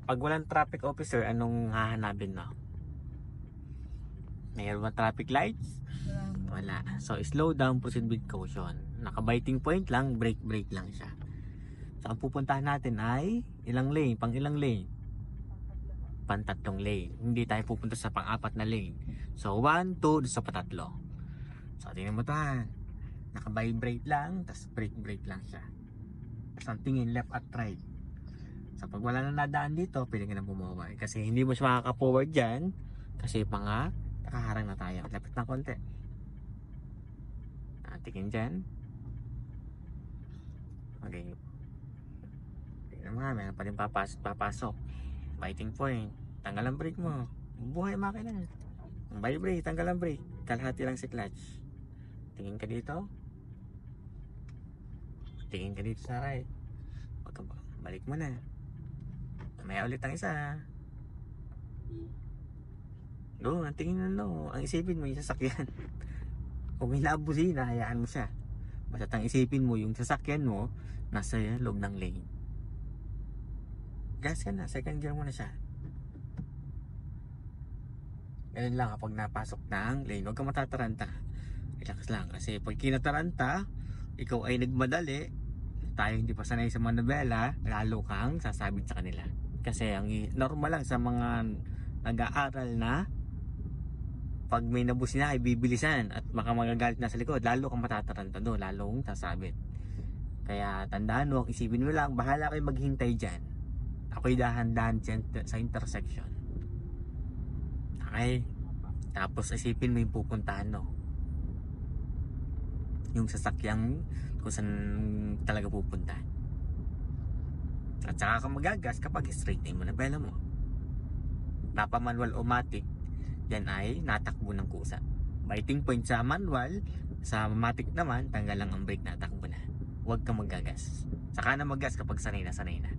Pag walang traffic officer, anong hahanapin mo? Mayroon ba traffic lights? Wala. So, slow down, proceed with caution. Naka-biting point lang, brake lang siya. So, ang pupuntahan natin ay ilang lane, pang ilang lane? Pantatlong lane. Hindi tayo pupunta sa pang-apat na lane. So, 1, 2, sa patatlo. So, tingnan mo ta. Naka-vibrate lang, tas brake lang siya. Tapos ang tingin left at right. So, pag wala na nadaan dito, pwede ka na bumaba. Kasi hindi mo siya makaka-forward dyan. Kasi pa nga, nakaharang na tayo. Lapit ng konti. Tingin dyan. Okay. Tingnan mo nga, meron pa rin papasok. Biting point. Tanggal ang brake mo. Buhay makina. Vibrate, tanggal ang brake. Kalahati lang si clutch. Tingin ka dito. Tingin ka dito sa right. Balik mo na. Mamaya ulit ang isa. No, ang tingin na no. Ang isipin mo yung sasakyan. Kung may naabusina, hayaan mo siya. Basta ang isipin mo yung sasakyan mo nasa loob ng lane. Gas ka na, second gear mo na siya. Ganun lang kapag napasok ng lane. Huwag ka matataranta. Relax lang. Kasi pag kinataranta, ikaw ay nagmadali, tayo hindi pa sanay sa manobela, lalo kang sasabit sa kanila. Kasi ang normal lang sa mga nag-aaral na pag may nabusina ay bibilisan at baka magagalit na sa likod, lalo kang matataranta doon, lalong sasabit. Kaya tandaan mo, isipin mo lang, bahala kayo maghintay dyan. Ako'y dahan-dahan dyan sa intersection. Okay? Tapos isipin mo yung pupuntahan mo. Yung sasakyang kung saan talaga pupunta. At saka ka magagas kapag straight na yung manabela mo. Napa-manual o matic, yan ay natakbo ng kusa. Biting point sa manual, sa matic naman, tanggal lang ang brake, natakbo na. Huwag kang magagas. Saka na maggas kapag sanay na sanay na.